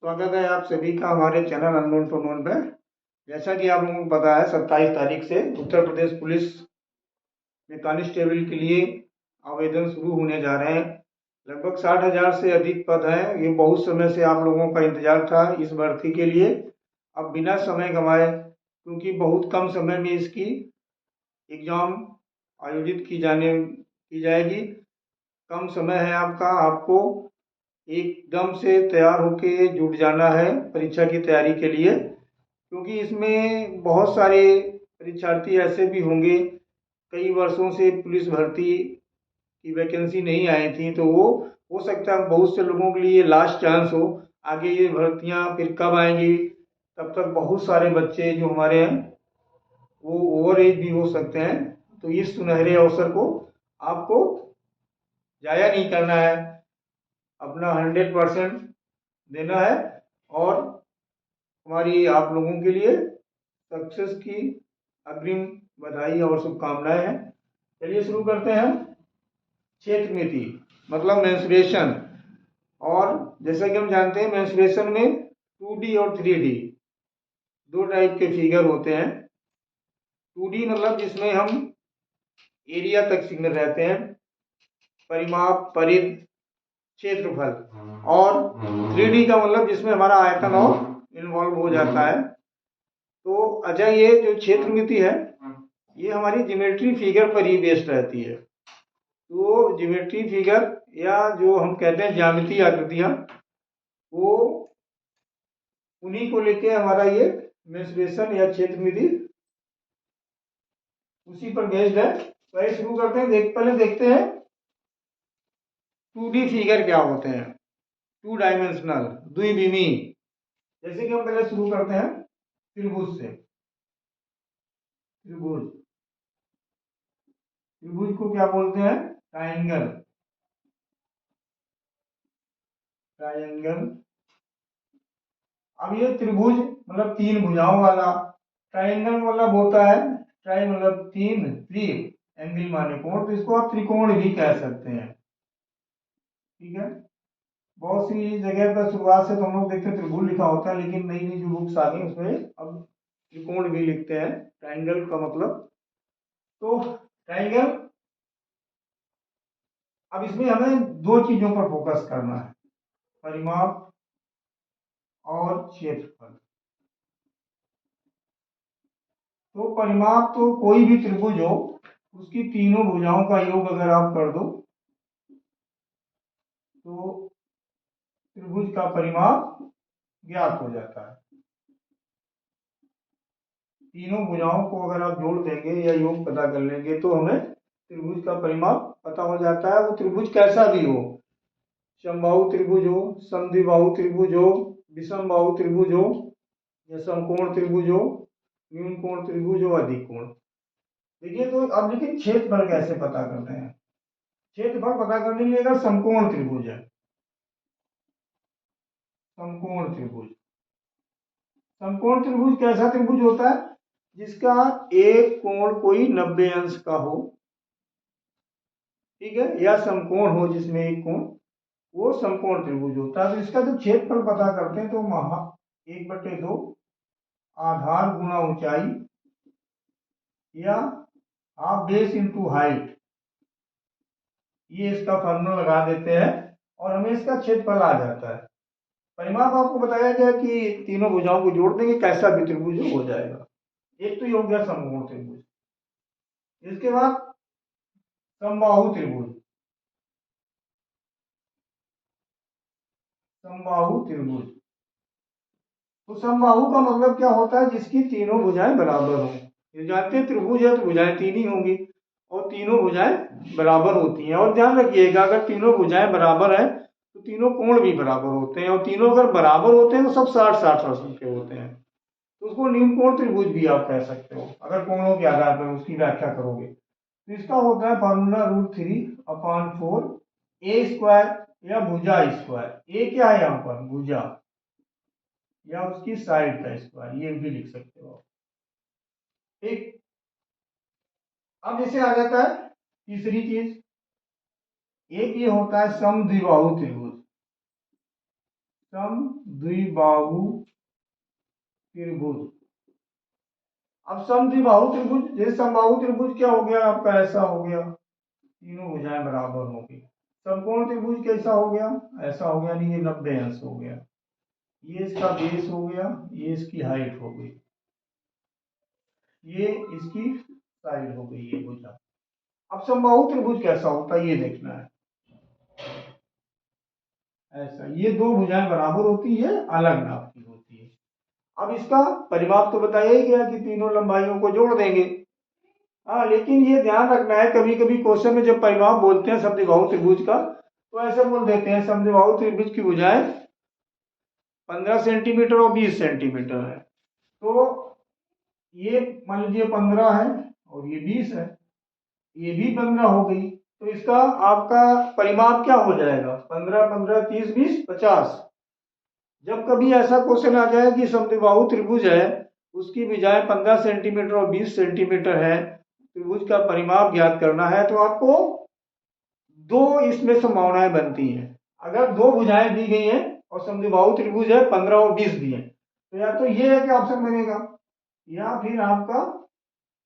स्वागत है आप सभी का हमारे चैनल अननोन टू नोन पे। जैसा कि आप लोगों को पता है 27 तारीख से उत्तर प्रदेश पुलिस में कांस्टेबल के लिए आवेदन शुरू होने जा रहे हैं। लगभग 60,000 से अधिक पद हैं। ये बहुत समय से आप लोगों का इंतजार था इस भर्ती के लिए। अब बिना समय गंवाए, क्योंकि बहुत कम समय में इसकी एग्जाम आयोजित की जाएगी। कम समय है आपको एकदम से तैयार होके जुट जाना है परीक्षा की तैयारी के लिए, क्योंकि इसमें बहुत सारे परीक्षार्थी ऐसे भी होंगे, कई वर्षों से पुलिस भर्ती की वैकेंसी नहीं आई थी, तो वो हो सकता है बहुत से लोगों के लिए लास्ट चांस हो। आगे ये भर्तियां फिर कब आएंगी, तब तक बहुत सारे बच्चे जो हमारे हैं वो ओवर एज भी हो सकते हैं। तो इस सुनहरे अवसर को आपको जाया नहीं करना है, अपना 100% देना है और हमारी आप लोगों के लिए सक्सेस की अग्रिम बधाई और शुभकामनाएं हैं। चलिए शुरू करते हैं। क्षेत्र मिति मतलब मेंसुरेशन। और जैसा कि हम जानते हैं मेंसुरेशन में 2D और 3D दो टाइप के फिगर होते हैं। 2D मतलब जिसमें हम एरिया तक सीमित रहते हैं, परिमाप, परिध, क्षेत्रफल। और 3D का मतलब जिसमें हमारा आयतन और इन्वॉल्व हो जाता है। तो अच्छा, ये जो क्षेत्र मिति है ये हमारी ज्योमेट्री फिगर पर ही बेस्ड रहती है। तो ज्योमेट्री फिगर या जो हम कहते हैं ज्यामितीय आकृतियां, वो उन्हीं को लेके हमारा ये मेंसुरेशन या क्षेत्र मिति उसी पर बेस्ड है। तो शुरू करते हैं। पहले देखते हैं 2D फिगर क्या होते हैं, 2 डायमेंशनल, द्विविमी। जैसे कि हम पहले शुरू करते हैं त्रिभुज से। त्रिभुज त्रिभुज को क्या बोलते हैं? ट्रायंगल। ट्रायंगल। अब ये त्रिभुज मतलब तीन भुजाओं वाला। ट्रायंगल मतलब होता है, ट्राई मतलब तीन, त्रि एंगल माने कोण, तो इसको आप त्रिकोण भी कह सकते हैं। ठीक है। बहुत सी जगह पर शुरुआत से तो हम लोग देखते हैं त्रिभुज लिखा होता है, लेकिन नई नई जो बुक्स आ गई उसमें अब त्रिकोण भी लिखते हैं ट्रायंगल का मतलब। तो ट्रायंगल, अब इसमें हमें दो चीजों पर फोकस करना है, परिमाप और क्षेत्रफल। तो परिमाप तो कोई भी त्रिभुज हो उसकी तीनों भुजाओं का योग अगर आप कर दो तो त्रिभुज का परिमाप ज्ञात हो जाता है। तीनों भुजाओं को अगर आप जोड़ देंगे या योग पता कर लेंगे तो हमें त्रिभुज का परिमाप पता हो जाता है। वो त्रिभुज कैसा भी हो, समबाहु त्रिभुज हो, समद्विबाहु त्रिभुज हो, विषम बाहु त्रिभुज हो, या समकोण त्रिभुज हो, न्यून कोण त्रिभुज हो, अधिक कोण। देखिए, तो अब लेकिन क्षेत्रफल कैसे पता करते हैं? क्षेत्रफल पता करने के लिए अगर समकोण त्रिभुज है, समकोण त्रिभुज, समकोण त्रिभुज कैसा त्रिभुज होता है? जिसका एक कोण कोई 90 अंश का हो, ठीक है, या समकोण हो जिसमें एक कोण, वो समकोण त्रिभुज होता है। तो इसका जब क्षेत्रफल पता करते हैं तो 1/2 आधार गुना ऊंचाई या हाफ बेस इंटू हाइट, ये इसका फॉर्मूला लगा देते हैं और हमें इसका क्षेत्रफल आ जाता है। परिमाप आपको बताया गया कि तीनों भुजाओं को जोड़ देंगे कैसा भी त्रिभुज हो जाएगा। एक तो ये हो गया समकोण त्रिभुज। इसके बाद समबाहु त्रिभुज। समबाहु त्रिभुज, तो समबाहु का मतलब क्या होता है? जिसकी तीनों भुजाएं बराबर हों। ये जानते हैं त्रिभुज है तो भुजाएं तीन ही होंगी और तीनों भुजाएं बराबर होती हैं। और ध्यान रखिएगा, अगर तीनों भुजाएं बराबर है तो तीनों कोण भी बराबर होते हैं, और तीनों अगर बराबर होते हैं तो सब 60-60% के होते हैं। तो उसको न्यून कोण त्रिभुज भी आप कह सकते हो अगर कोणों के आधार पर उसकी व्याख्या करोगे। तो इसका होता है फॉर्मूला √3/4 ए स्क्वायर या भुजा स्क्वायर। ए क्या है यहाँ पर? भुजा, या उसकी साइड का स्क्वायर, ये भी लिख सकते हो। ठीक। अब जैसे आ जाता है तीसरी चीज, एक ये होता है समद्विबाहु त्रिभुज। समद्विबाहु त्रिभुज। अब समद्विबाहु त्रिभुज, जैसे समबाहु त्रिभुज क्या हो गया आपका, ऐसा हो गया, तीनों भुजाएं बराबर हो गई। समकोण त्रिभुज कैसा हो गया, ऐसा हो गया, नहीं ये 90 अंश हो गया, ये इसका बेस हो गया, ये इसकी हाइट हो गई, ये इसकी साइड हो गई, ये भुजा। अब समबाहु त्रिभुज कैसा होता है ये देखना है, ऐसा, ये दो भुजाएं बराबर होती है, अलग नाप की होती है। अब इसका परिमाप तो बताया ही गया कि तीनों लंबाइयों को जोड़ देंगे। हाँ, लेकिन ये ध्यान रखना है, कभी कभी क्वेश्चन में जब परिमाप बोलते हैं समद्विबाहु त्रिभुज का, तो ऐसे बोल देते हैं समद्विबाहु त्रिभुज की भुजाएं 15 सेंटीमीटर और 20 सेंटीमीटर है। तो ये मान लीजिए 15 है और ये 20 है, ये भी 15 हो गई, तो इसका आपका परिमाप क्या हो जाएगा, 15 15 30 20 50। जब कभी ऐसा क्वेश्चन आ जाए कि समद्विबाहु त्रिभुज है, उसकी भुजाएं 15 सेंटीमीटर और 20 सेंटीमीटर है, त्रिभुज का परिमाप ज्ञात करना है, तो आपको दो इसमें संभावनाएं बनती हैं। अगर दो भुजाएं दी गई हैं और समद्विबाहु त्रिभुज है 15 और 20 दिए, तो या तो ये एक ऑप्शन बनेगा, या फिर आपका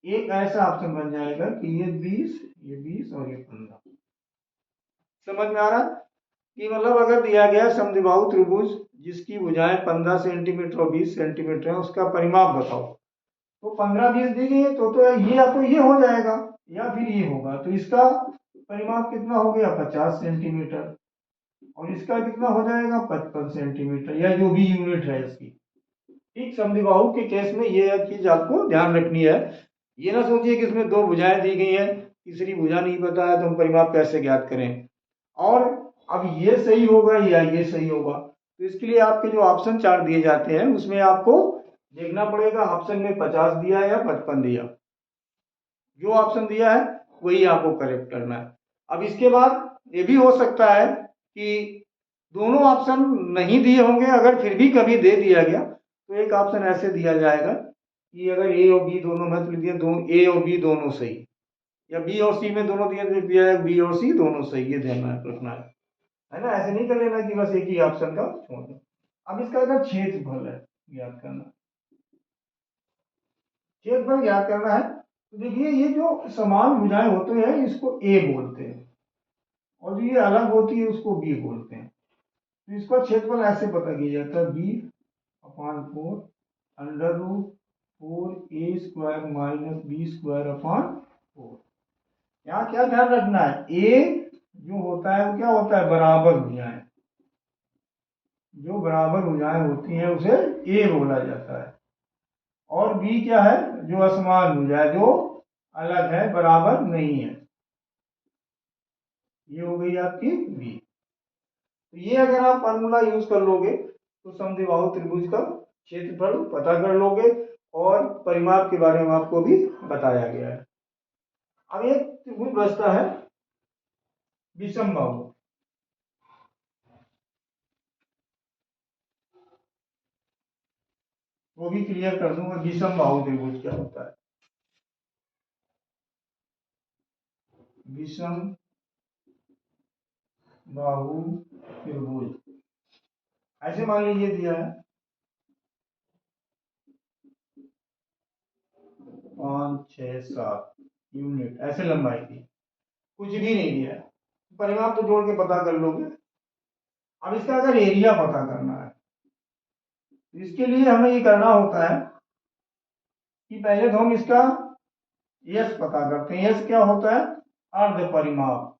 एक ऐसा ऑप्शन बन जाएगा कि ये 20 और ये 15। समझ में आ रहा कि मतलब अगर दिया गया समद्विबाहु त्रिभुज जिसकी भुजाएं 15 सेंटीमीटर और 20 सेंटीमीटर है, उसका परिमाप बताओ, तो 15 20 दी गई है, तो ये या तो ये हो जाएगा या फिर ये होगा, तो इसका परिमाप कितना हो गया 50 सेंटीमीटर, और इसका कितना हो जाएगा 55 सेंटीमीटर, या जो भी यूनिट है इसकी। ठीक, समद्विबाहु के केस में ये चीज आपको ध्यान रखनी है। ये ना सोचिए कि इसमें दो भुजाएं दी गई हैं, तीसरी भुजा नहीं पता है तो हम परिमाप कैसे ज्ञात करें, और अब ये सही होगा या ये सही होगा। तो इसके लिए आपके जो ऑप्शन चार्ट दिए जाते हैं उसमें आपको देखना पड़ेगा ऑप्शन में 50 दिया है या 55 दिया, जो ऑप्शन दिया है वही आपको करेक्ट करना है। अब इसके बाद ये भी हो सकता है कि दोनों ऑप्शन नहीं दिए होंगे, अगर फिर भी कभी दे दिया गया तो एक ऑप्शन ऐसे दिया जाएगा कि अगर ए और बी दोनों में दिए, दोनों ए और बी दोनों सही, या बी और सी में दोनों दिया है, बी और सी दोनों सही, ये ध्यान रखना है ना। ऐसे नहीं कर लेना कि बस एक ही ऑप्शन का छोड़ दो। अब इसका अगर क्षेत्रफल है ज्ञात करना, क्षेत्रफल ज्ञात करना है, तो देखिए ये जो समान भुजाएं होते हैं इसको ए बोलते हैं, और जो ये अलग होती है उसको बी बोलते हैं। तो इसका क्षेत्रफल ऐसे पता किया जाता है, b upon 4 under root 4a square minus b square upon 4। यहाँ क्या ध्यान रखना है, ए जो होता है वो क्या होता है, बराबर भुजाएं, जो बराबर भुजाएं होती हैं उसे ए बोला जाता है, और बी क्या है, जो असमान भुजाएं, जो अलग है, बराबर नहीं है, ये हो गई आपकी बी। तो ये अगर आप फार्मूला यूज कर लोगे तो समद्विबाहु त्रिभुज का क्षेत्रफल पता कर लोगे, और परिमाप के बारे में आपको भी बताया गया है। अब एक त्रिभुज बचता है विषमबाहु, वो भी क्लियर कर दूंगा विषमबाहु त्रिभुज क्या होता है। विषम बाहु त्रिभुज ऐसे मान लीजिए दिया है 5 6 7 यूनिट ऐसे लंबाई की, कुछ भी नहीं दिया है, परिमाप तो जोड़ के पता कर लोगे। अब इसका अगर एरिया पता करना है, इसके लिए हमें ये करना होता है कि पहले तो हम इसका यस पता करते हैं। यस क्या होता है, अर्ध परिमाप,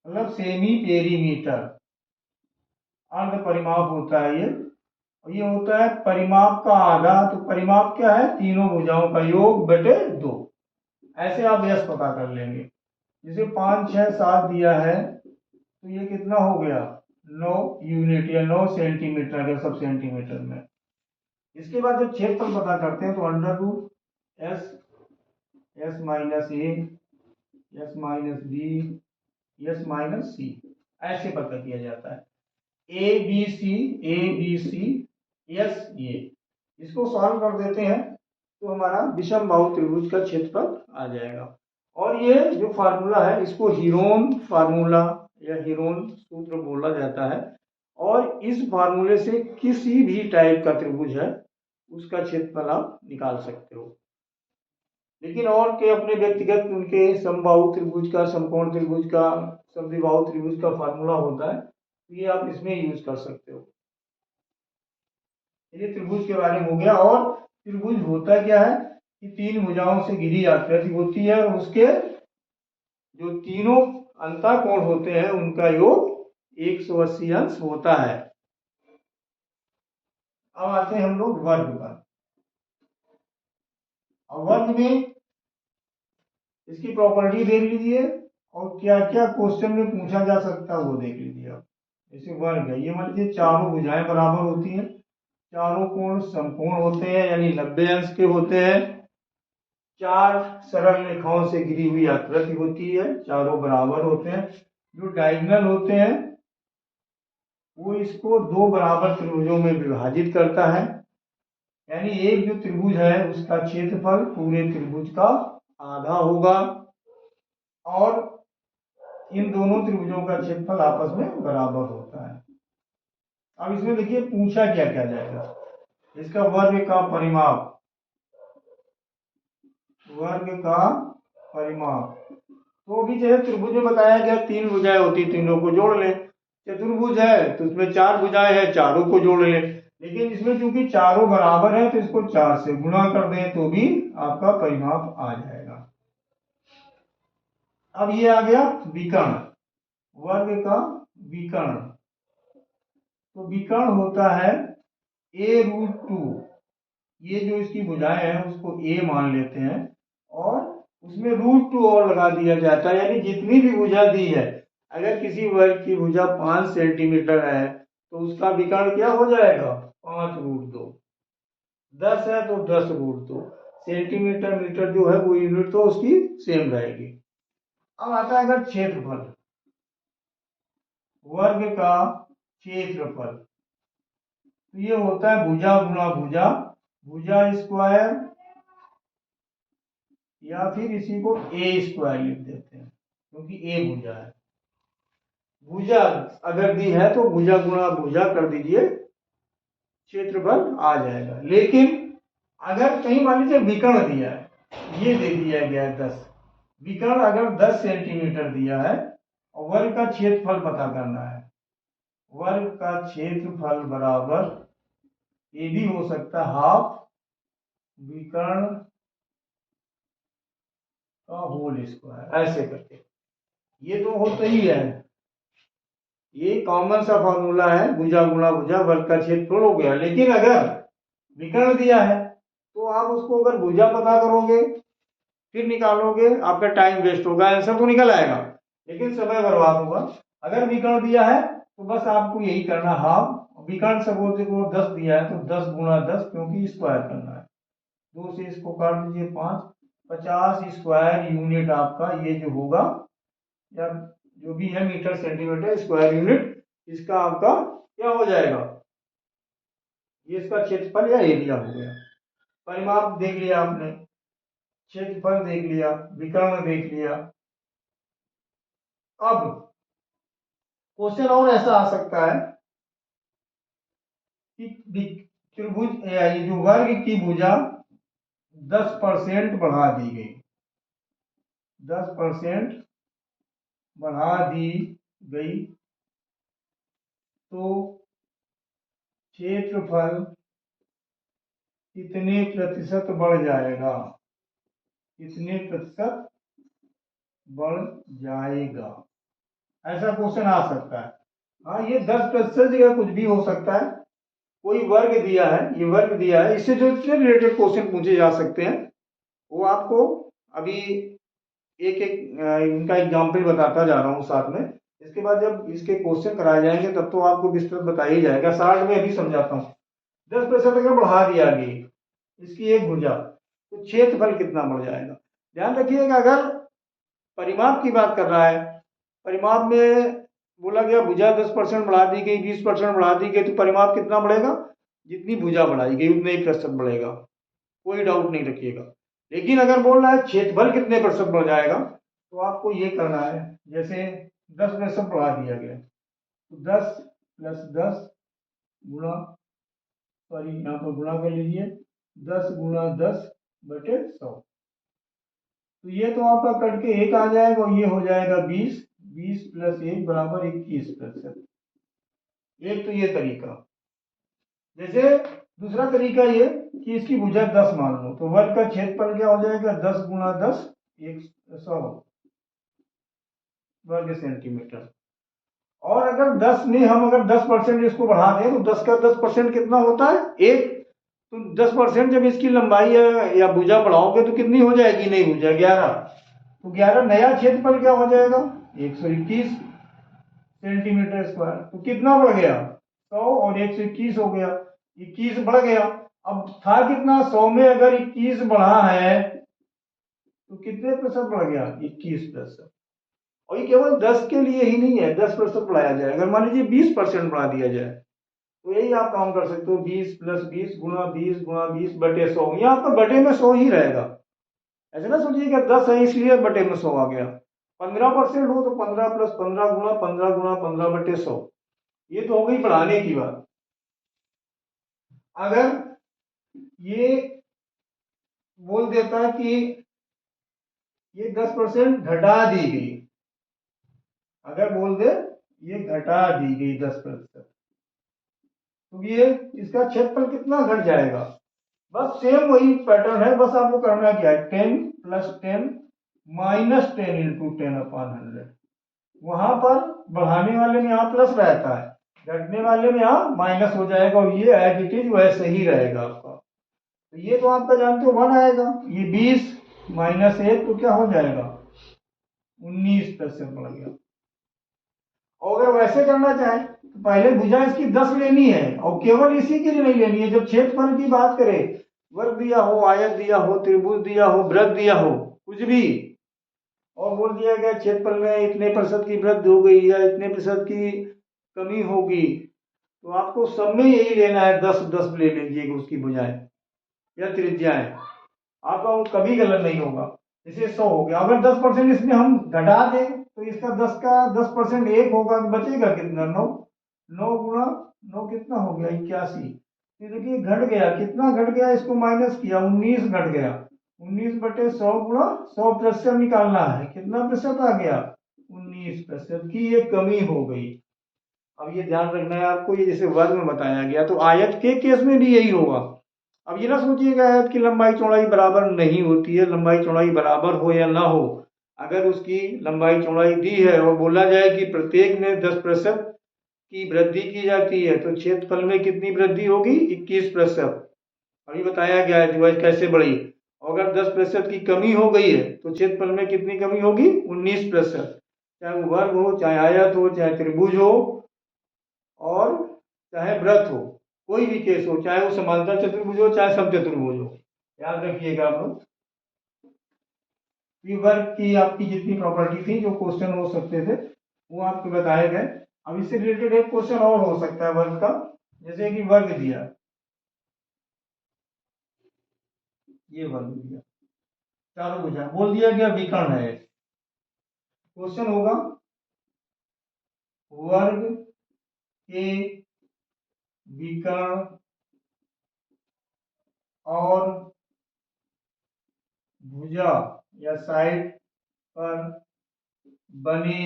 मतलब सेमी पेरीमीटर, अर्ध परिमाप होता है ये, और ये होता है परिमाप का आधा। तो परिमाप क्या है, तीनों भुजाओं का योग बटे 2, ऐसे आप यस पता कर लेंगे। जैसे 5 6 7 दिया है तो ये कितना हो गया 9 यूनिट या 9 सेंटीमीटर, अगर सब सेंटीमीटर में। इसके बाद जब क्षेत्रफल पता करते हैं तो under root S minus A S minus B S minus C ऐसे पता किया जाता है। ए बी सी एस, ये इसको सॉल्व कर देते हैं तो हमारा विषमबाहु त्रिभुज का क्षेत्रफल आ जाएगा। और ये जो फार्मूला है इसको हीरोन फार्मूला या हीरोन सूत्र बोला जाता है, और इस फार्मूले से किसी भी टाइप का त्रिभुज है उसका क्षेत्रफल आप निकाल सकते हो। लेकिन और के अपने व्यक्तिगत उनके समबाहु त्रिभुज का, समकोण त्रिभुज का, समद्विबाहु त्रिभुज का फार्मूला होता है, तो ये आप इसमें यूज कर सकते हो। ये त्रिभुज के बारे में हो गया। और त्रिभुज होता क्या है कि तीन भुजाओं से घिरी आकृति होती है और उसके जो तीनों अंतःकोण होते हैं उनका योग 180 अंश होता है। अब आते हैं हम लोग वर्ग पर। अब वर्ग में इसकी प्रॉपर्टी देख लीजिए और क्या क्या क्वेश्चन में पूछा जा सकता है वो देख लीजिए आप। जैसे वर्ग है, ये मान लीजिए चारों भुजाएं बराबर होती हैं, चारों कोण समकोण होते हैं यानी 90 अंश के होते हैं, चार सरल रेखाओं से घिरी हुई आकृति होती है, चारों बराबर होते हैं, जो डायगोनल होते हैं वो इसको दो बराबर त्रिभुजों में विभाजित करता है, यानी एक जो त्रिभुज है उसका क्षेत्रफल पूरे त्रिभुज का आधा होगा और इन दोनों त्रिभुजों का क्षेत्रफल आपस में बराबर होता है। अब इसमें देखिए पूछा क्या क्या जाएगा, इसका वर्ग का परिमाप, वर्ग का परिमाप। तो भी चाहे त्रिभुज में बताया गया तीन भुजाएं होती, तीनों को जोड़ ले। चतुर्भुज है तो उसमें चार भुजाएं हैं, चारों को जोड़ ले। लेकिन इसमें चूंकि चारों बराबर है तो इसको चार से गुणा कर दें तो भी आपका परिमाप आ जाएगा। अब ये आ गया विकर्ण, वर्ग का विकर्ण। तो विकर्ण होता है a√2, ये जो इसकी भुजाएं हैं उसको a मान लेते हैं और उसमें √2 और लगा दिया जाता है, यानी जितनी भी भुजा दी है, अगर किसी वर्ग की भुजा 5 सेंटीमीटर है तो उसका विकर्ण क्या हो जाएगा 5√2। 10 है तो 10√2, सेंटीमीटर मीटर जो है वो यूनिट तो उसकी सेम रहेगी। अब आता है अगर क्षेत्रफल, वर्ग का क्षेत्रफल, तो ये होता है भुजा गुणा भुजा, भुजा स्क्वायर या फिर इसी को a स्क्वायर लिख देते हैं क्योंकि a भुजा है। भुजा अगर दी है तो भुजा गुणा भुजा कर दीजिए, क्षेत्रफल आ जाएगा। लेकिन अगर कहीं मान लीजिए विकर्ण दिया है, ये दे दिया गया है 10, विकर्ण अगर 10 सेंटीमीटर दिया है और वर्ग का क्षेत्रफल पता करना है, वर्ग का क्षेत्रफल बराबर ये भी हो सकता है हाफ विकर्ण का होल स्क्वायर, ऐसे करके। ये तो होता ही है, ये कॉमन सा फॉर्मूला है, भुजा गुणा भुजा वर्ग का क्षेत्रफल हो गया। लेकिन अगर विकर्ण दिया है तो आप उसको अगर भुजा पता करोगे फिर निकालोगे, आपका टाइम वेस्ट होगा, आंसर तो निकल आएगा लेकिन समय बर्बाद होगा। अगर विकर्ण दिया है तो बस आपको यही करना, हाफ विकर्ण सपोज को 10 दिया है तो 10 गुणा 10 क्योंकि स्क्वायर करना है, 2 से इसको काट दीजिए 5, 50 स्क्वायर यूनिट आपका ये जो होगा, या जो भी है मीटर सेंटीमीटर स्क्वायर यूनिट, इसका आपका क्या हो जाएगा, ये इसका क्षेत्रफल या एरिया हो गया। परिमाप देख लिया आपने, क्षेत्रफल देख लिया, विकर्ण देख लिया। अब क्वेश्चन और ऐसा आ सकता है कि त्रिभुज ये जो वर्ग की भुजा 10% बढ़ा दी गई, 10% बढ़ा दी गई तो क्षेत्रफल कितने प्रतिशत बढ़ जाएगा, कितने प्रतिशत बढ़ जाएगा, ऐसा क्वेश्चन आ सकता है। हाँ, ये 10% जगह कुछ भी हो सकता है। कोई वर्ग दिया है, ये वर्ग दिया है, इससे जो रिलेटेड क्वेश्चन पूछे जा सकते हैं वो आपको अभी एक एक इनका एग्जाम्पल बताता जा रहा हूँ साथ में। इसके बाद जब इसके क्वेश्चन कराए जाएंगे तब तो आपको विस्तृत बताया ही जाएगा, शॉर्ट में अभी समझाता हूँ। 10% अगर बढ़ा दिया गई इसकी एक भुजा तो क्षेत्रफल कितना बढ़ जाएगा। ध्यान रखिएगा, अगर परिमाप की बात कर रहा है, परिमाप में बोला गया भुजा 10% बढ़ा दी गई, 20% बढ़ा दी गई, तो परिमाप कितना बढ़ेगा, जितनी भुजा बढ़ाई गई उतने ही प्रतिशत बढ़ेगा, कोई डाउट नहीं रखिएगा। लेकिन अगर बोल रहा है क्षेत्रफल कितने प्रतिशत बढ़ जाएगा तो आपको ये करना है, जैसे 10% बढ़ा दिया गया तो 10 प्लस 10 गुणा, सॉरी यहाँ पर गुणा कर लीजिए, 10 गुणा 10 बटे 100। तो ये तो आपका कट के 1 आ जाएगा और ये हो जाएगा 20, 20 प्लस 1 बराबर 21%। एक तो ये तरीका। जैसे दूसरा तरीका ये कि इसकी भुजा 10 मान लो, तो वर्ग का क्षेत्रफल क्या हो जाएगा, 10 गुणा 10 100 वर्ग सेंटीमीटर। और अगर 10 में हम अगर 10% इसको बढ़ा दें तो 10 का 10% कितना होता है, 1। तो 10% जब इसकी लंबाई या भुजा बढ़ाओगे तो कितनी हो जाएगी नई भुजा, 11। तो 11 नया क्षेत्रफल क्या हो जाएगा, 121 सेंटीमीटर स्क्वायर। तो कितना बढ़ गया, 100 और 121 हो गया, 21 बढ़ गया। अब था कितना, 100 में अगर 21 बढ़ा है तो कितने प्रतिशत बढ़ गया, 21%। और ये केवल 10 के लिए ही नहीं है, 10% बढ़ाया जाए, अगर मान लीजिए 20% बढ़ा दिया जाए तो यही आप काम कर सकते हो, 20 प्लस 20 गुणा 20 गुणा 20 बटे 100। यहाँ पर बटे में 100 ही रहेगा, ऐसे ना सोचिएगा 10 है इसलिए बटे में 100 आ गया। 15% हो तो 15 प्लस 15 गुणा 15 गुणा 15 बटे 100। ये तो हो गई बढ़ाने की बात। अगर ये बोल देता कि ये 10% घटा दी गई, अगर बोल दे ये घटा दी गई 10%, तो ये इसका क्षेत्रफल कितना घट जाएगा। बस सेम वही पैटर्न है, बस आपको करना क्या है, 10 प्लस 10 माइनस 10 इंटू 10/100। वहां पर बढ़ाने वाले में यहाँ प्लस रहता है, घटने वाले में यहाँ माइनस हो जाएगा, और ये एज इट इज वैसे ही रहेगा आपका। तो ये तो आपका जानते हो 1 आएगा, ये 20 माइनस 1 तो क्या हो जाएगा, 19% बढ़ गया। और अगर वैसे करना चाहे तो पहले भुजा इसकी 10 लेनी है, और केवल इसी के लिए नहीं लेनी है, जब क्षेत्रफल की बात करें, वर्ग दिया हो, आयत दिया हो, त्रिभुज दिया हो, वृत्त दिया हो, कुछ भी, और बोल दिया गया क्षेत्रफल में इतने प्रतिशत की वृद्धि हो गई या इतने प्रतिशत की कमी होगी, तो आपको सब में यही लेना है, 10 ले लीजिएगा उसकी भुजाएं या त्रिज्याएं, आपका वो कभी गलत नहीं होगा। जैसे 100 हो गया, अगर 10% इसमें हम घटा दें तो इसका 10% 1 होगा तो बचेगा कितना, 9। 9 गुणा 9 कितना हो गया, 81। ये देखिए घट गया, कितना घट गया, इसको माइनस किया, 19 घट गया। 19 बटे 100 गुणा 100% निकालना है, कितना प्रतिशत आ गया, 19% की ये कमी हो गई। अब ये ध्यान रखना है आपको, ये जैसे वर्ग में बताया गया, तो आयत के केस में भी यही होगा। अब ये ना सोचिएगा आयत की लंबाई चौड़ाई बराबर नहीं होती है, लंबाई चौड़ाई बराबर हो या ना हो, अगर उसकी लंबाई चौड़ाई दी है और बोला जाए कि प्रत्येक में 10% की वृद्धि की जाती है, तो क्षेत्रफल में कितनी वृद्धि होगी, 21%। अभी बताया गया है डिवाइस कैसे बढ़ी। अगर 10% की कमी हो गई है तो क्षेत्रफल में कितनी कमी होगी, 19%। चाहे वो वर्ग हो, चाहे आयत हो, चाहे त्रिभुज हो, और चाहे वृत्त हो, कोई भी केस हो, चाहे वो समांतर चतुर्भुज हो, चाहे समचतुर्भुज हो, याद रखिएगा आप लोग। वर्ग की आपकी जितनी प्रॉपर्टी थी जो क्वेश्चन हो सकते थे वो आपको बताए गए। अब इससे रिलेटेड एक क्वेश्चन और हो सकता है वर्ग का, जैसे कि वर्ग दिया, ये वर्ग दिया, चारों भुजा बोल दिया गया विकर्ण है, क्वेश्चन होगा वर्ग के विकर्ण और भुजा या साइड पर बने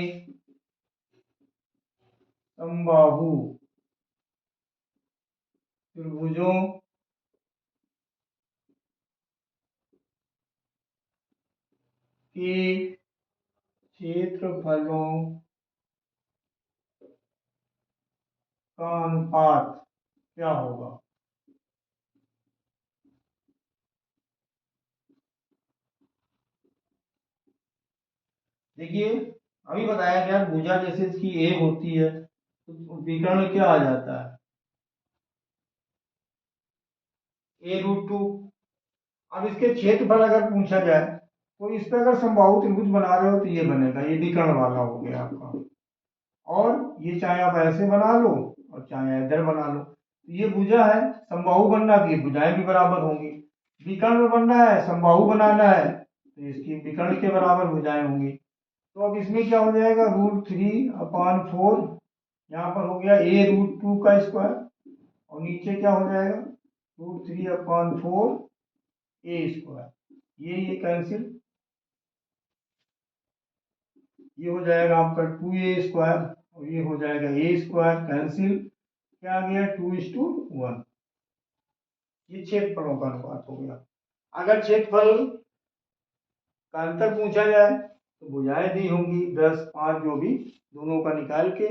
समबाहु त्रिभुजों के क्षेत्रफलों का अनुपात क्या होगा। देखिए अभी बताया गया भुजा जैसे इसकी ए होती है तो विकर्ण क्या आ जाता है, a√2। अब इसके क्षेत्रफल अगर पूछा जाए तो इस पर अगर समबाहु त्रिभुज बना रहे हो तो ये बनेगा, ये विकर्ण वाला हो गया आपका। और ये चाहे आप ऐसे बना लो और चाहे इधर बना लो, तो ये भुजा है, समबाहु बनना की भुजाएं भी बराबर होंगी। विकर्ण बनना है, समबाहु बनाना है, तो इसकी विकर्ण के बराबर भुजाएं होंगी। तो अब इसमें क्या हो जाएगा, √3/4 यहाँ पर हो गया a√2 का स्क्वायर और नीचे क्या हो जाएगा √3/4 a स्क्वायर। ये कैंसिल, ये हो जाएगा आपका 2a स्क्वायर और ये हो जाएगा a स्क्वायर कैंसिल, क्या आ गया 2:1। ये क्षेत्रफलों का अनुपात हो गया। अगर क्षेत्रफल का अंतर पूछा जाए तो भुजाएं दी होंगी 10, 5 जो भी, दोनों का निकाल के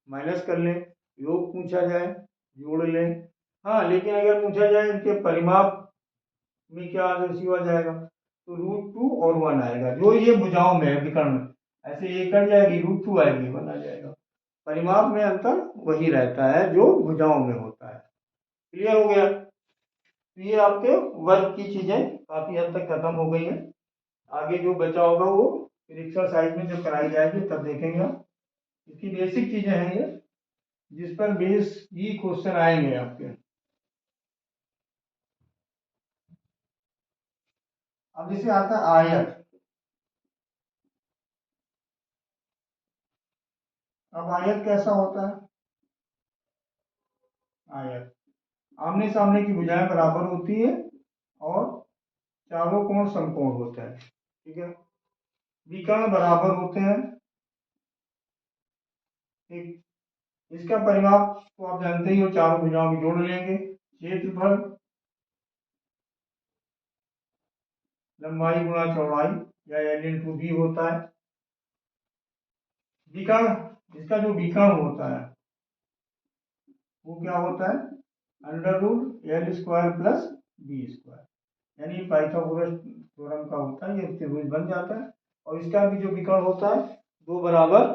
माइनस कर लें। योग पूछा जाए जोड़ लें। हाँ, लेकिन अगर पूछा जाए इनके परिमाप में क्या रेशियो आ जाएगा तो √2 और 1 आएगा। जो ये भुजाओं में है विकर्ण में, ऐसे ये कट जाएगी √2 आएगी 1 आ जाएगा। परिमाप में अंतर वही रहता है जो भुजाओं में होता है। क्लियर हो गया? तो ये आपके वर्ग की चीजें काफी हद तक खत्म हो गई है। आगे जो बचा होगा वो फिर एक्सरसाइज में जब कराई जाएगी तब देखेंगे आप। इसकी बेसिक चीजें हैं ये, जिस पर बेस ही क्वेश्चन आएंगे आपके। अब जैसे आता है आयत। अब आयत कैसा होता है? आयत आमने सामने की भुजाएं बराबर होती है और चारों कोण समकोण होते हैं। ठीक है, विकर्ण बराबर होते हैं। ठीक, इसका परिमाप तो आप जानते ही हो, चारों भुजाओं की जोड़ लेंगे। क्षेत्रफल लंबाई गुणा चौड़ाई या L/B होता है। विकर्ण, इसका जो विकर्ण होता है वो क्या होता है √L² प्लस B², यानी पाइथागोरस थ्योरम का होता है, ये त्रिभुज बन जाता है। और इसका भी जो विकर्ण होता है दो बराबर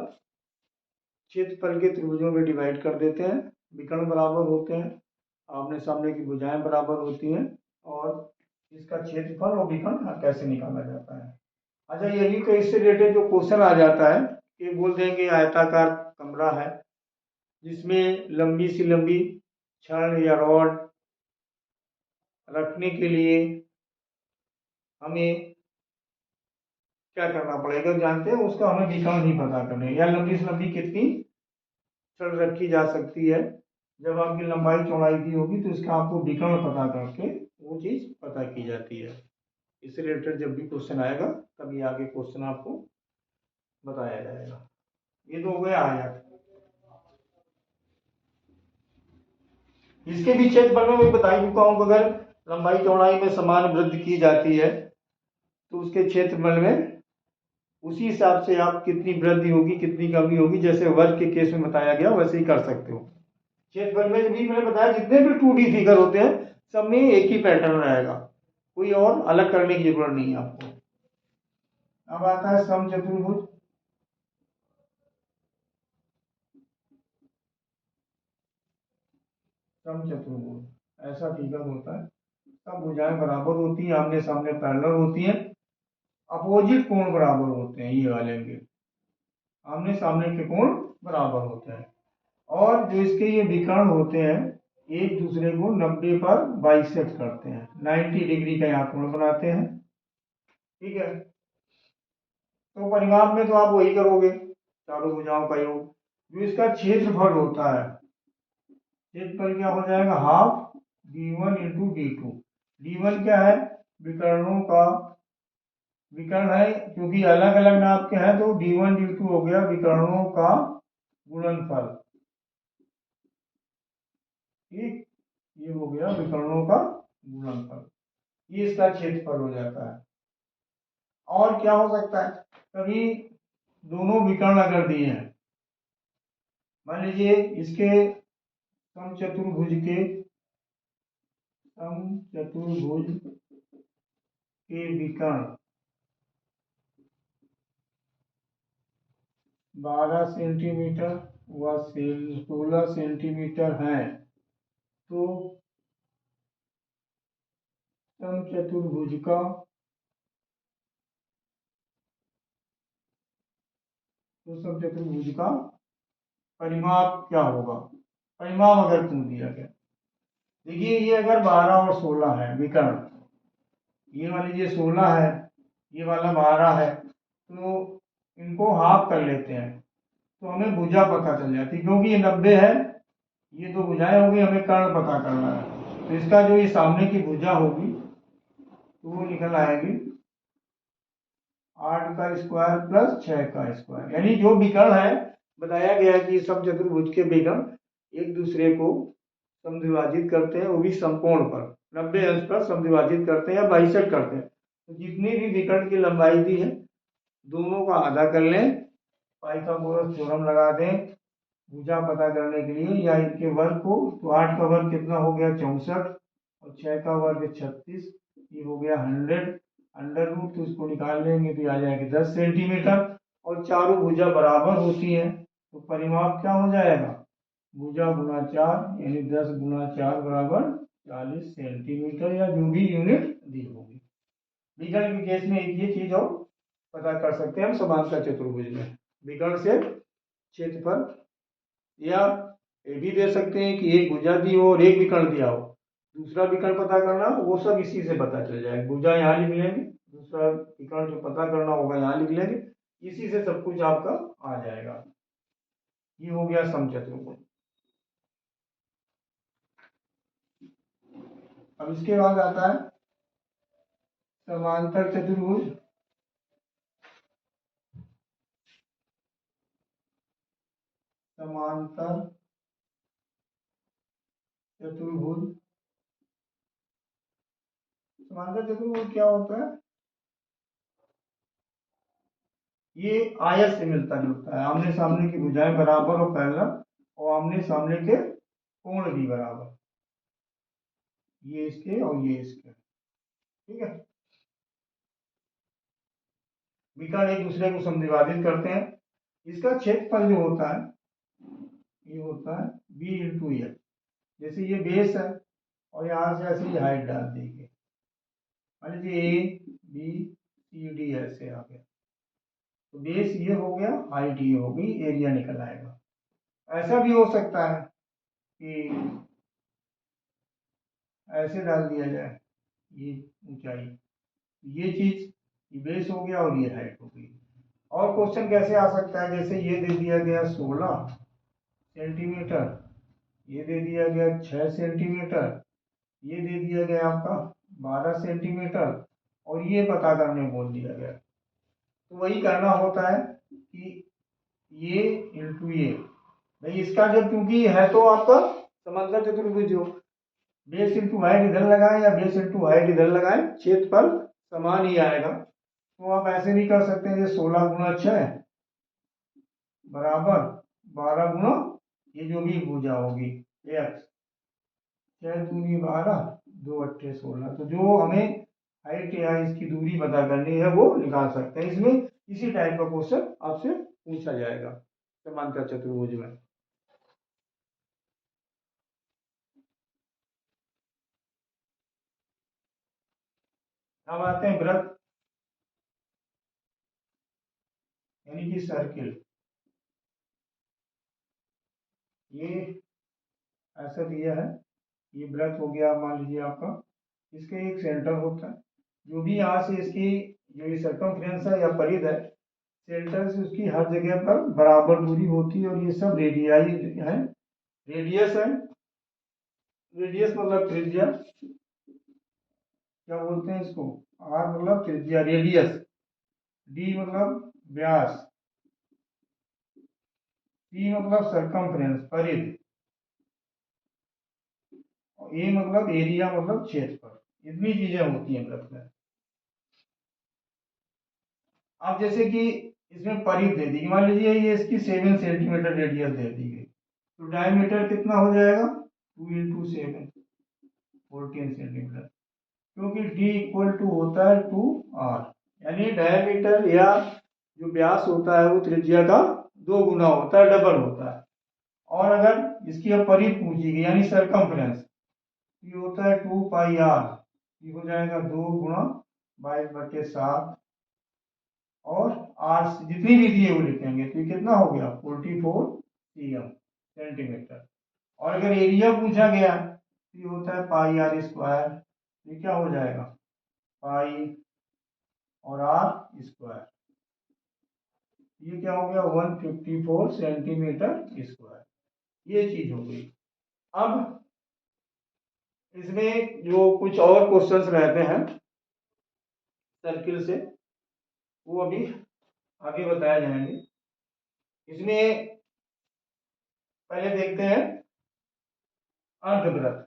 क्षेत्रफल के त्रिभुजों में डिवाइड कर देते हैं, विकर्ण बराबर होते हैं, आमने सामने की भुजाएं बराबर होती हैं और इसका क्षेत्रफल और विकर्ण कैसे निकाला जाता है। अच्छा, यही तो इससे रिलेटेड जो क्वेश्चन आ जाता है कि बोल देंगे आयताकार कमरा है जिसमें लंबी सी लंबी छड़ या रॉड रखने के लिए हमें क्या करना पड़ेगा, जानते हैं उसका हमें विकर्ण ही पता करना है, या लंबी से लंबी कितनी छड़ रखी जा सकती है। जब आपकी लंबाई चौड़ाई दी होगी तो इसका आपको विकर्ण पता करके वो चीज पता की जाती है। इससे रिलेटेड जब भी क्वेश्चन आएगा तभी आगे क्वेश्चन आपको बताया जाएगा। ये तो हो गया आयत। इसके भी क्षेत्रफल में मैं बता ही चुका हूं, अगर लंबाई चौड़ाई में समान वृद्धि की जाती है तो उसके क्षेत्रफल में उसी हिसाब से आप कितनी वृद्धि होगी कितनी कमी होगी, जैसे वर्ग के केस में बताया गया वैसे ही कर सकते हो। क्षेत्रफल में भी मैंने बताया जितने भी 2D फिगर होते हैं सब में एक ही पैटर्न रहेगा, कोई और अलग करने की जरूरत नहीं है आपको। अब आता है समचतुर्भुज। समचतुर्भुज ऐसा फिगर होता है, सब भुजाएं बराबर होती हैं, आमने सामने पैरेलल होती हैं, अपोजिट कोण बराबर होते हैं, ये वाले के आमने सामने के कोण बराबर होते हैं। और जो इसके ये विकर्ण होते हैं एक दूसरे को 90 पर बाइसेक्ट करते हैं, 90 डिग्री का यहाँ कोण बनाते हैं। ठीक है, तो परिमाप में तो आप वही करोगे, चारों भुजाओं का योग। जो इसका क्षेत्रफल होता है, क्षेत्रफल क्या हो जाएगा half d1 into d2। d1 क्या है विकर्णों का विकर्ण है, क्योंकि अलग अलग नाप के हैं तो d1 d2 हो गया विकर्णों का गुणनफल। ठीक, ये हो गया विकर्णों का गुणनफल, ये इसका क्षेत्रफल हो जाता है। और क्या हो सकता है, कभी दोनों विकर्ण अगर दिए हैं, मान लीजिए इसके समचतुर्भुज के विकर्ण 12 सेंटीमीटर व 16 सेंटीमीटर हैं, तो समचतुर्भुज का परिमाप क्या होगा। परिमाप अगर पूछ दिया गया, देखिए ये अगर 12 और 16 है विकर्ण, ये मान लीजिए 16 है, ये वाला 12 है, तो इनको हाफ कर लेते हैं तो हमें भुजा पता चल जाती, क्योंकि ये 90 है, ये दो भुजाएं होगी, हमें कर्ण पता करना है। तो इसका जो ये सामने की भुजा होगी तो वो निकल आएगी 8 का स्क्वायर प्लस 6 का स्क्वायर, यानी जो विकर्ण है, बताया गया कि समचतुर्भुज के विकर्ण एक दूसरे को समद्विभाजित करते हैं, वो भी समकोण पर 90 अंश पर समद्विभाजित करते हैं या बाइसेक्ट करते हैं। तो जितनी भी विकर्ण की लंबाई दी है दोनों का आधा कर लें, पाइथागोरस थ्योरम लगा दें भुजा पता करने के लिए या इनके वर्ग को। तो 8 का वर्ग कितना हो गया 64 और 6 का वर्ग 36, ये हो गया 100 अंडर रूट, तो इसको निकाल लेंगे तो आ जाएगी 10 सेंटीमीटर। और चारों भुजा बराबर होती है तो परिमाप क्या हो जाएगा, भुजा गुना 4 यानी 10 गुना 4 बराबर 40 सेंटीमीटर, या जो भी यूनिट दी होगी। विकर्ण के केस में एक ये चीज और पता कर सकते हैं हम समांतर चतुर्भुज में, विकर्ण से क्षेत्रफल, या ये भी दे सकते हैं कि एक भुजा दी हो और एक विकर्ण दिया हो, दूसरा विकर्ण पता करना वो सब इसी से पता चल जाएगा। भुजा यहाँ लिख लेंगे, दूसरा विकर्ण जो पता करना होगा यहाँ लिख लेंगे, इसी से सब कुछ आपका आ जाएगा। ये हो गया समचतुर्भुज। अब इसके बाद आता है समांतर चतुर्भुज। समांतर चतुर्भुज, समांतर चतुर्भुज क्या होता है, ये आयत से मिलता जुलता है, आमने सामने की भुजाएं बराबर और पैरेलल, और आमने सामने के कोण भी बराबर, ये इसके और ये इसके, ठीक है। विकर्ण एक दूसरे को समद्विभाजित करते हैं। इसका क्षेत्रफल जो होता है ये होता है b इंटू एल, जैसे ये बेस है और यहाँ से ऐसे ही हाइट डाल देंगे, मान लीजिए ए बी सी डी ऐसे आ गया, तो बेस ये हो गया, हाइट ये हो गई, एरिया निकल आएगा। ऐसा भी हो सकता है कि ऐसे डाल दिया जाए, ये ऊंचाई, ये चीज, ये बेस हो गया और ये हाइट हो गई। और क्वेश्चन कैसे आ सकता है, जैसे ये दे दिया गया 16 सेंटीमीटर, ये दे दिया गया 6 सेंटीमीटर, ये दे दिया गया आपका 12 सेंटीमीटर, और ये पता करने बोल दिया गया। तो वही करना होता है कि ये इंटू ये, भाई इसका जब, क्योंकि है तो आपका समांतर चतुर्भुज, जो बेस इंटू हाइट इधर लगाए या बेस इंटू हाइट इधर लगाए, क्षेत्रफल समान ही आएगा। तो आप ऐसे भी कर सकते हैं, जैसे 16 गुना 6 बराबर 12 गुना ये जो भी भुजा होगी एक्स, 6 दूनी 12 2 अट्ठे 16, तो जो हमें हाइट या इसकी दूरी पता करनी है वो निकाल सकते हैं। इसमें इसी टाइप का क्वेश्चन आपसे पूछा जाएगा समांतर चतुर्भुज में। अब आते हैं वृत्त, यानी कि सर्किल। ये ऐसा दिया है, ये वृत्त हो गया, मान लीजिए आपका, इसके एक सेंटर होता है, जो भी यहाँ से इसकी जो ये सर्कमफ्रेंस है या परिध है, सेंटर से उसकी हर जगह पर बराबर दूरी होती है, और ये सब रेडियाई है, रेडियस है, रेडियस मतलब त्रिज्या, क्या बोलते हैं इसको, आर मतलब त्रिज्या रेडियस, डी मतलब व्यास, सी मतलब सरकमफ्रेंस परिध, और ए मतलब एरिया मतलब क्षेत्रफल, इतनी चीजें होती हैं वृत्त में। अब जैसे कि इसमें परिध दे दी, मान लीजिए ये इसकी 7 सेंटीमीटर रेडियस दे दी गई, तो डायमीटर कितना हो जाएगा 2 इंटू 7 14 सेंटीमीटर, क्योंकि d इक्वल टू होता है 2r, यानी डायमीटर या जो व्यास होता है वो त्रिज्या का 2 गुना होता है, डबल होता है। और अगर इसकी अब परिध पूछी गई यानी सरकमफ्रेंस, ये होता है 2 पाई r, ये हो जाएगा 2 गुना 22/7, और r जितनी भी दिए वो लिखेंगे, तो ये कितना हो गया 44 cm सेंटीमीटर। और अगर एरिया पूछा गया तो ये होता है पाई r स्क्वायर, ये क्या हो जाएगा पाई और r स्क्वायर, ये क्या हो गया 154 सेंटीमीटर स्क्वायर, ये चीज हो गई। अब इसमें जो कुछ और क्वेश्चंस रहते हैं सर्किल से, वो अभी आगे बताए जाएंगे। इसमें पहले देखते हैं अर्धवृत्त।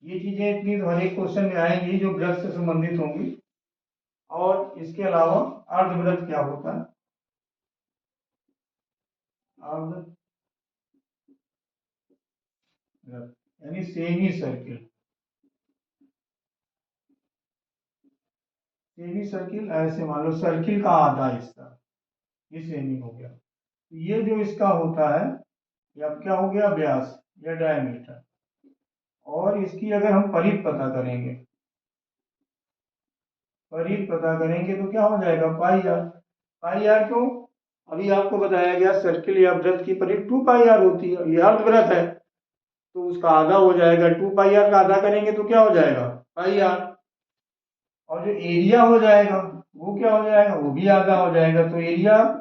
ये चीजें इतनी हर एक क्वेश्चन में आएंगी जो वृत्त से संबंधित होंगी। और इसके अलावा अर्धवृत्त क्या होता है, अर्धवृत्त यानी सेमी सर्किल। सेमी सर्किल ऐसे मान लो सर्किल का आधा हिस्सा, ये सेमी हो गया। तो ये जो इसका होता है ये अब क्या हो गया व्यास या डायमीटर। और इसकी अगर हम परिध पता करेंगे, परिध पता करेंगे तो क्या हो जाएगा पाई आर। पाई आर क्यों, अभी आपको बताया गया सर्किल या वृत्त की परिध 2 पाई आर होती है। ये अर्धवृत्त है तो उसका आधा हो जाएगा, 2 पाई आर का आधा करेंगे तो क्या हो जाएगा पाई आर। और जो एरिया हो जाएगा वो क्या हो जाएगा, वो भी आधा हो जाएगा। तो एरिया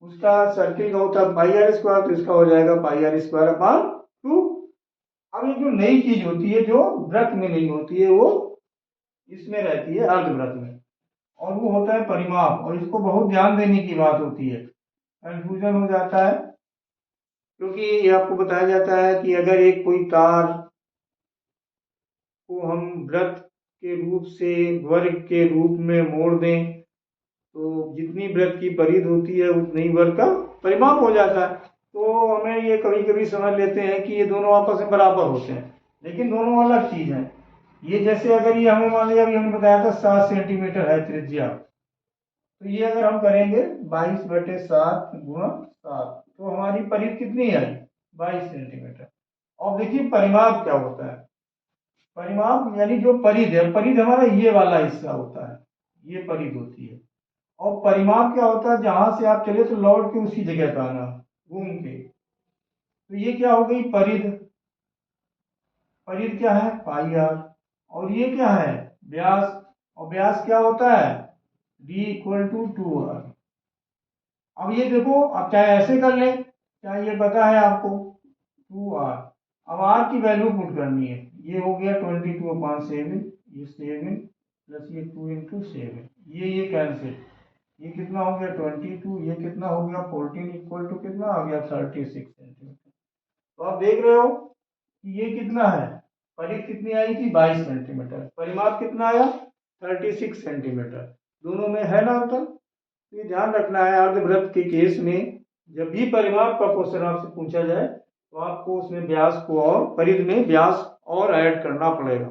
उसका सर्किल का होता है पाई आर स्क्वायर, तो इसका हो जाएगा पाई आर स्क्वायर अपॉन 2। अब ये जो नई चीज होती है जो वृत्त में नहीं होती है वो इसमें रहती है अर्धवृत्त में, और वो होता है परिमाप। और इसको बहुत ध्यान देने की बात होती है, कंफ्यूजन हो जाता है। क्योंकि ये आपको बताया जाता है कि अगर एक कोई तार को हम वृत्त के रूप से वर्ग के रूप में मोड़ दें तो जितनी वृत्त की परिध होती है उतनी वर्ग का परिमाप हो जाता है। तो हमें ये कभी कभी समझ लेते हैं कि ये दोनों आपस में बराबर होते हैं, लेकिन दोनों अलग चीज है। ये जैसे अगर ये हमें मान लिया अभी हमने बताया था 7 सेंटीमीटर है त्रिज्या, तो ये अगर हम करेंगे 22/7 गुणा 7 तो हमारी परिध कितनी आई 22 सेंटीमीटर। और देखिए परिमाप क्या होता है, परिमाप यानी जो परिध है, परिध हमारा ये वाला हिस्सा होता है, ये परिध होती है। और परिमाप क्या होता है, जहां से आप चले तो लौट के उसी जगह पे आना घूम के। तो ये क्या हो गई परिध, परिध क्या है पाई आर। और ये क्या है व्यास, और व्यास क्या होता है d = 2r। अब ये देखो, अब चाहे ऐसे कर लें चाहे ये पता है आपको 2r। अब r की वैल्यू पुट करनी है, ये हो गया 22/7, ये 7 प्लस ये 2 × 7, ये कैंसिल, ये कितना हो गया 22, ये कितना हो गया 14 इक्वल टू कितना आ गया 36 सेंटीमीटर। तो आप देख रहे हो कि ये कितना है, परिध कितनी आई थी 22 सेंटीमीटर, परिमाप कितना आया 36 सेंटीमीटर, दोनों में है ना अंतर। तो ये ध्यान रखना है अर्धवृत्त के केस में जब भी परिमाप का क्वेश्चन आपसे पूछा जाए तो आपको उसमें व्यास को और परिध में व्यास और ऐड करना पड़ेगा,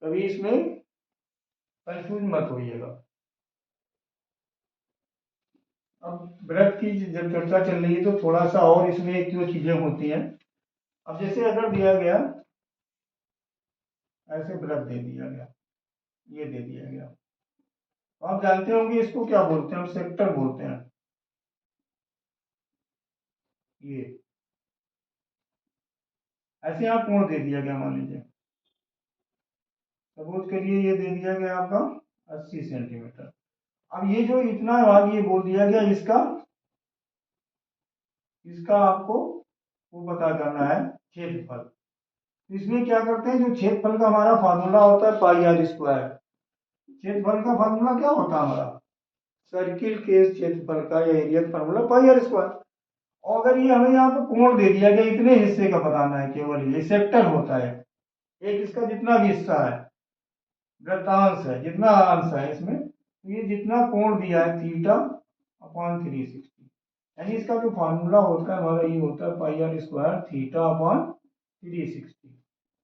कभी इसमें कंफ्यूज मत होइएगा। अब वृत्त की जब चर्चा चल रही है तो थोड़ा सा और इसमें क्यों चीजें होती हैं। अब जैसे अगर दिया गया ऐसे वृत्त दे दिया गया, ये दे दिया गया, तो आप जानते होंगे इसको क्या बोलते हैं, हम सेक्टर बोलते हैं। ये ऐसे आप कोण दे दिया गया, मान लीजिए सपोज करिए ये दे दिया गया आपका 80 सेंटीमीटर। अब ये जो इतना भाग ये बोल दिया गया इसका इसका आपको वो पता करना है क्षेत्रफल। इसमें क्या करते हैं, जो क्षेत्रफल का हमारा फार्मूला होता है पाई आर स्क्वायर। क्षेत्रफल का फार्मूला क्या होता है हमारा, सर्किल के क्षेत्रफल का या एरिया का फार्मूला पाई आर स्क्वायर। और अगर ये हमें यहाँ पे कोण दे दिया गया, इतने हिस्से का बताना है, केवल ये सेक्टर होता है, एक इसका जितना भी हिस्सा है वृत्तांश है, जितना अंश है इसमें, तो ये जितना कोण दिया है θ/360, यानी इसका जो फार्मूला होता है हमारा ये होता है पाई आर स्क्वायर θ/360।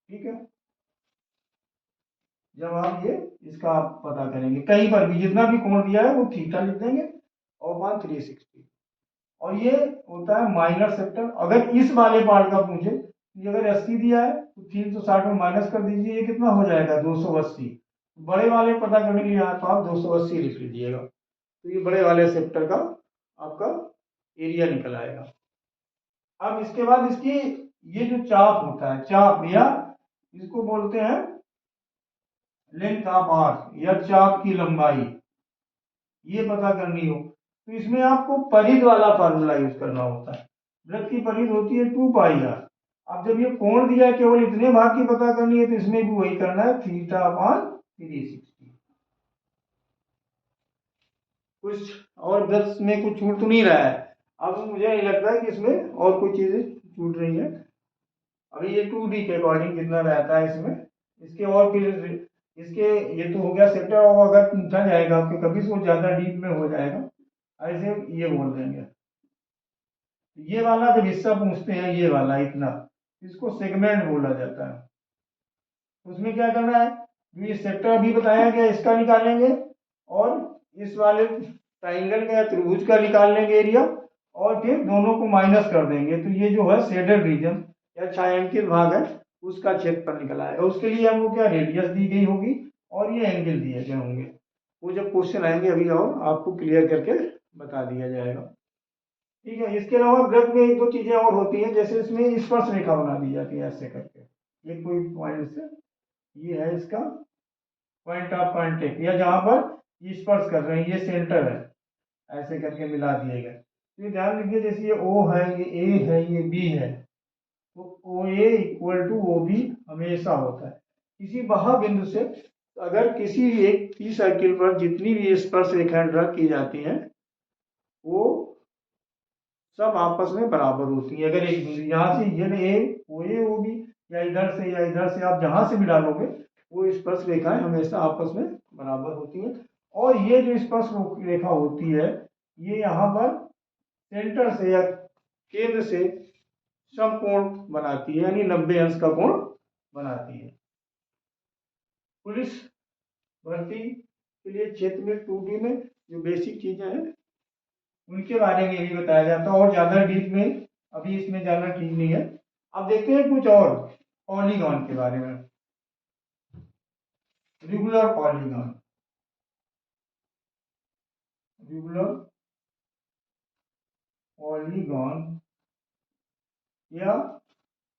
ठीक है, जब आप ये इसका आप पता करेंगे कहीं पर भी जितना भी कोण दिया है वो थीटा लिख देंगे और 360। और ये होता है माइनर सेक्टर। अगर इस वाले पार्ट का पूछे, ये अगर 80 दिया है तो 360 में माइनस कर दीजिए, ये कितना हो जाएगा 280। बड़े वाले पता करने के लिए यहाँ तो आप 280 लिख लीजिएगा, तो ये बड़े वाले सेक्टर का आपका एरिया निकल आएगा। अब इसके बाद इसकी ये जो चाप होता है, चाप या इसको बोलते हैं लेंथ ऑफ आर्क या चाप की लंबाई। ये पता करनी हो तो इसमें आपको परिध वाला फार्मूला यूज करना होता है। वृत्त की परिध होती है 2πr। अब जब ये कोण दिया है केवल इतने भाग की पता करनी है तो इसमें भी वही करना है, θ/360। कुछ और वृत्त में कुछ छूट तो नहीं रहा है। अब मुझे नहीं लगता है कि इसमें और कोई चीजें छूट रही है। अभी ये 2D के अकॉर्डिंग कितना रहता है इसमें, इसके और फिर इसके ये तो हो गया सेक्टर। और अगर पूछा जाएगा आपके कभी से वो ज्यादा डीप में हो जाएगा, ऐसे ये बोल देंगे। ये वाला जब हिस्सा पूछते हैं, ये वाला इतना, इसको सेगमेंट बोला जाता है। उसमें क्या करना है, जो ये सेक्टर अभी बताया गया इसका निकालेंगे और इस वाले ट्राइंगल का या त्रिभुज का निकाल लेंगे एरिया, और फिर दोनों को माइनस कर देंगे तो ये जो है शेडेड रीजन या छायांकित भाग है उसका क्षेत्रफल निकल आएगा। उसके लिए हमको क्या रेडियस दी गई होगी और ये एंगल दिए गए होंगे। वो जब क्वेश्चन आएंगे अभी और आपको क्लियर करके बता दिया जाएगा। ठीक है, इसके अलावा वृत्त में एक दो चीजें और होती हैं, जैसे इसमें स्पर्श रेखा बना दी जाती है ऐसे करके, ये कोई पॉइंट से, ये है इसका पॉइंट ऑफ कांटेक्ट, या जहां पर ये स्पर्श कर रहे हैं ये सेंटर है, ऐसे करके मिला दिए गए। तो ये ध्यान रखिए, जैसे ये O है, ये A है, ये B है, तो OA इक्वल टू OB हमेशा होता है। किसी बाह्य बिंदु से अगर किसी एक P सर्किल पर जितनी भी स्पर्श रेखाएं ड्रा की जाती हैं वो सब आपस में बराबर होती है। अगर एक बिंदु यहाँ से ये OA OB या इधर से आप जहां से भी डालोगे वो स्पर्श रेखाएं हमेशा आपस में बराबर होती हैं। और ये जो स्पर्श रेखा होती है ये यहाँ पर सेंटर से या केंद्र से समकोण बनाती है, यानी 90 अंश का कोण बनाती है। पुलिस भर्ती के लिए क्षेत्र में 2D में जो बेसिक चीजें हैं उनके बारे में भी बताया जाता है, और ज्यादा डीप में अभी इसमें जाना ठीक नहीं है। अब देखते हैं कुछ और पॉलीगॉन के बारे में। रेगुलर पॉलीगॉन, रेगुलर पॉलीगॉन या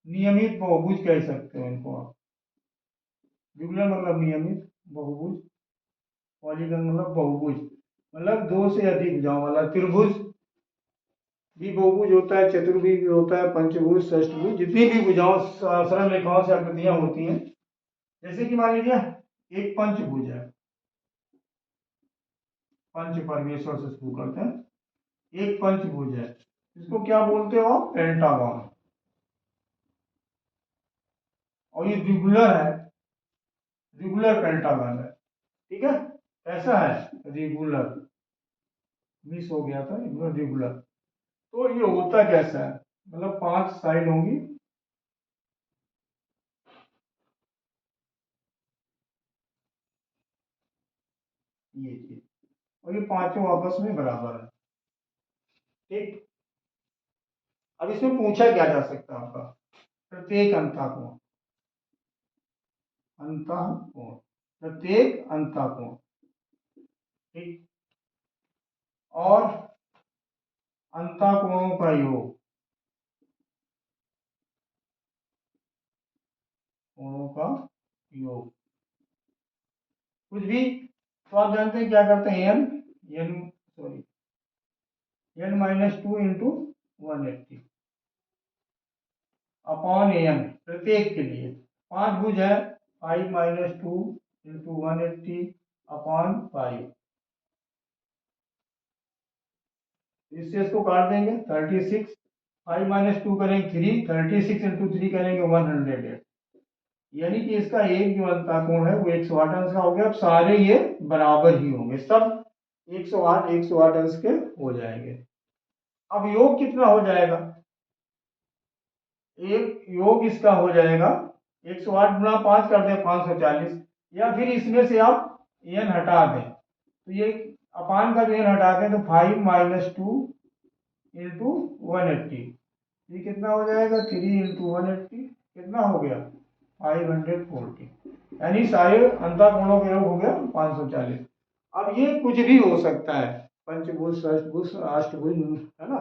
नियमित बहुभुज कह सकते हैं इनको आप। रेगुलर मतलब नियमित, बहुभुज, पॉलीगॉन मतलब बहुभुज, मतलब दो से अधिक भुजाओं वाला। त्रिभुज भी बहुभुज होता है, चतुर्भुज भी होता है, पंचभुज, षष्ठभुज, जितनी भी भुजाओं सरल रेखाओं से आकृतियां होती हैं। जैसे कि मान लीजिए एक पंचभुज है, पंच परमेश्वर से शुरू करते हैं। एक पंचभुज है, इसको क्या बोलते हो आप, पेंटागन। और ये रेगुलर है, रेगुलर पेंटागन है। ठीक है, कैसा है, रेगुलर, मिस हो गया था, रेगुलर। तो ये होता कैसा है, मतलब 5 साइड होंगी, ये चीज, और ये पांचों आपस में बराबर है। ठीक, अब इसमें पूछा क्या जा सकता है आपका, प्रत्येक अंतःकोण, अंतःकोण, प्रत्येक अंतःकोण। ठीक, और अंतःकोणों का योग, कोणों का योग कुछ भी। तो आप जानते हैं क्या करते हैं, n-2 इंटू 180 अपॉन एन, प्रत्येक के लिए। 5 भुज है, 5-2 इंटू 180 अपॉन 5। इससे इसको काट देंगे 36, 5-2 करेंगे 3, 36 इंटू 3 करेंगे 108। यानी कि इसका एक जो अंतःकोण है वो 108 अंश का हो गया। अब सारे ये बराबर ही होंगे, सब 108 अंश के हो जाएंगे। अब योग कितना हो जाएगा, एक योग इसका हो जाएगा 108 गुणा 5 कर दें 540, या फिर इसमें से आप एन हटा दें तो ये अपान का जो एन हटा दें तो 5-2 इंटू 180, ये कितना हो जाएगा, 3 इंटू 180, कितना हो गया 540। यानी सारे अंतःकोणों का योग हो गया 540। अब ये कुछ भी हो सकता है, पंचभुज, षष्ठभुज, अष्टभुज, है ना।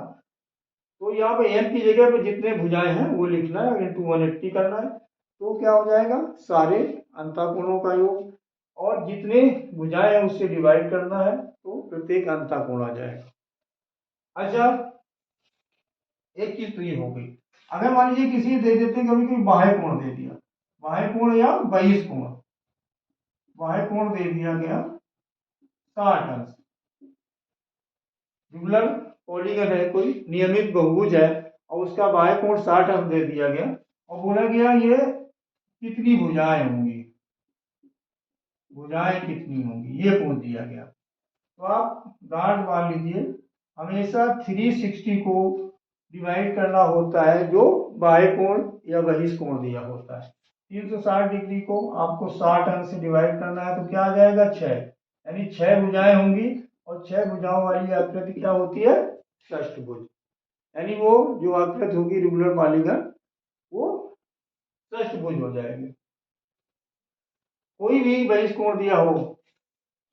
तो यहाँ पे एन की जगह पे जितने भुजाएं हैं वो लिखना है, इंटू 180 करना है, तो क्या हो जाएगा, सारे अंतःकोणों का योग। और जितने भुजाएं हैं उससे डिवाइड करना है तो प्रत्येक अंतः कोण आ जाएगा। अच्छा, एक चीज तो ये हो गई। अगर मान लीजिए किसी दे देते हैं, कभी कभी बाह्य कोण दे दिया, बाह्य कोण या बहिष कोण, बाह्य कोण दे दिया गया 60 अंश, रेगुलर पॉलीगन है, कोई नियमित बहुभुज है और उसका बाह्य कोण 60 अंश दे दिया गया और बोला गया ये कितनी भुजाएं होंगी, भुजाएं कितनी होंगी ये पूछ दिया गया। तो आप गांठ मान लीजिए, हमेशा 360 को डिवाइड करना होता है जो बाह्य कोण या बहिष कोण दिया होता है। 360 डिग्री को आपको 60 अंश से डिवाइड करना है तो क्या आ जाएगा 6, यानी 6 भुजाएं होंगी और 6 भुजाओं वाली आकृति क्या होती है, षष्ठभुज। यानी वो जो आकृति होगी रेगुलर पॉलीगन वो षष्ठभुज हो जाएगी। कोई भी बहिष कोण दिया हो,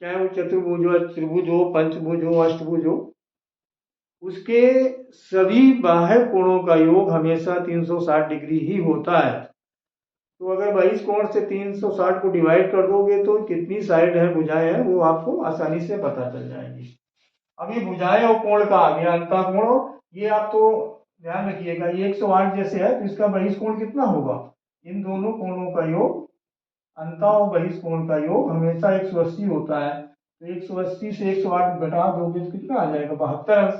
चाहे वो चतुर्भुज हो, त्रिभुज हो, पंचभुज हो, अष्टभुज हो, उसके सभी बाह्य कोणों का योग हमेशा 360 डिग्री ही होता है। तो अगर बहिष कोण से 360 को डिवाइड कर दोगे तो कितनी साइड है, भुजाएं हैं, वो आपको आसानी से पता चल जाएगी। अब ये भुजाएं और कोण का आ गया अंतः कोण, ये आप तो ध्यान रखिएगा, ये 108 जैसे है तो इसका बहिष कोण कितना होगा, इन दोनों कोणों का योग, अंतः और बहिष कोण का योग हमेशा 180 होता है। तो 180 से 108 घटा दोगे तो कितना आ जाएगा, 72 अंश।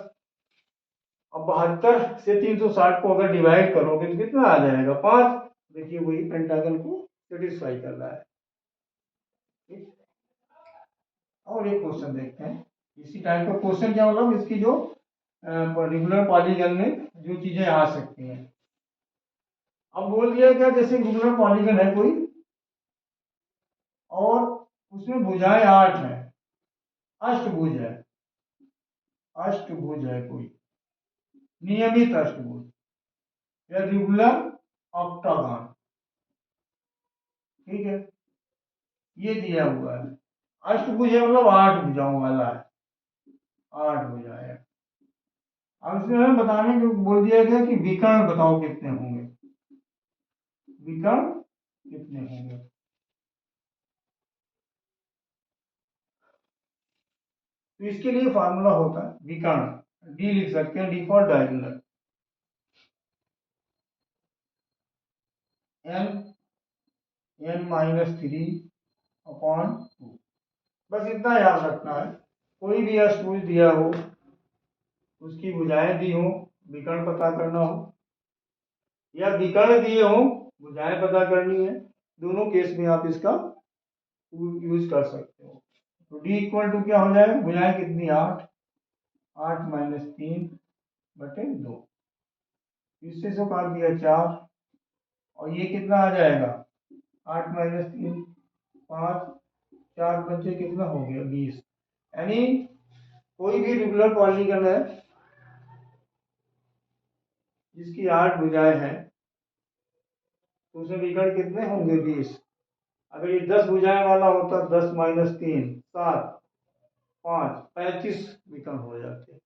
अब 72 से 360 को अगर डिवाइड करोगे तो कितना आ जाएगा, 5। देखिए वही पेंटागन को सेटिस्फाई कर रहा है। ठीक? और एक क्वेश्चन देखते हैं इसी टाइप का क्वेश्चन, क्या मतलब इसकी जो रेगुलर पॉलीगन में जो चीजें आ सकती हैं। अब बोल दिया क्या, जैसे रेगुलर पॉलीगन है कोई और उसमें भुजाएं 8 है, अष्टभुज है, अष्टभुज है कोई नियमित अष्टभुज या रेगुलर ऑक्टागन, ठीक है, ये दिया हुआ है। अष्टभुज है मतलब 8 भुजाओं वाला है, 8 भुजाएं। अब इसमें हमें बताने को बोल दिया गया कि विकर्ण बताओ कितने होंगे, विकर्ण कितने होंगे। तो इसके लिए फार्मूला होता है विकर्ण, डी लिख सकते हैं, डी फॉर डायगोनल, n-3/2। बस इतना याद रखना है, कोई भी अष्टभुज दिया हो उसकी भुजाएं दी हो, विकर्ण पता करना हो, या विकर्ण दिए हो भुजाएं पता करनी है, दोनों केस में आप इसका यूज कर सकते हो। तो डी इक्वल टू क्या हो जाएगा, भुजाएं कितनी 8, 8 - 3/2, इससे जो काट दिया 4 और ये कितना आ जाएगा 8 - 3 5, 4 बचे कितना हो गया 20। यानी कोई भी रेगुलर पॉलीगन है जिसकी 8 भुजाएं हैं तो उसमें विकर्ण कितने होंगे 20। अगर ये 10 भुजाएं वाला होता 10 - 3 7 5 35 विकर्ण हो जाते।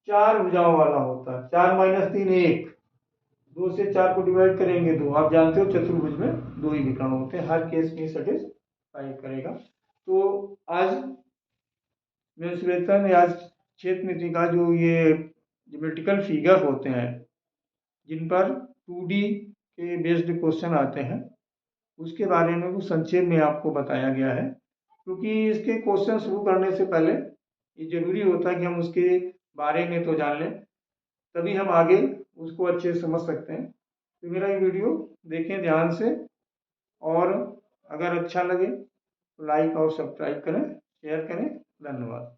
4 भुजाओं वाला होता 4 - 3 1, 2 से 4 को डिवाइड करेंगे 2। आप जानते हो चतुर्भुज में 2 ही विकर्ण होते हैं, हर केस में सेटिस्फाई करेगा। तो आज मेंसुरेशन या क्षेत्रमिति का जो ये ज्योमेट्रिकल फिगर होते हैं जिन पर 2D के बेस्ड क्वेश्चन आते हैं उसके बारे में वो संक्षेप में आपको बताया गया है, क्योंकि इसके क्वेश्चन शुरू करने से पहले ये जरूरी होता है कि हम उसके बारे में तो जान लें, तभी हम आगे उसको अच्छे से समझ सकते हैं। तो मेरा ये वीडियो देखें ध्यान से और अगर अच्छा लगे तो लाइक और सब्सक्राइब करें, शेयर करें। धन्यवाद।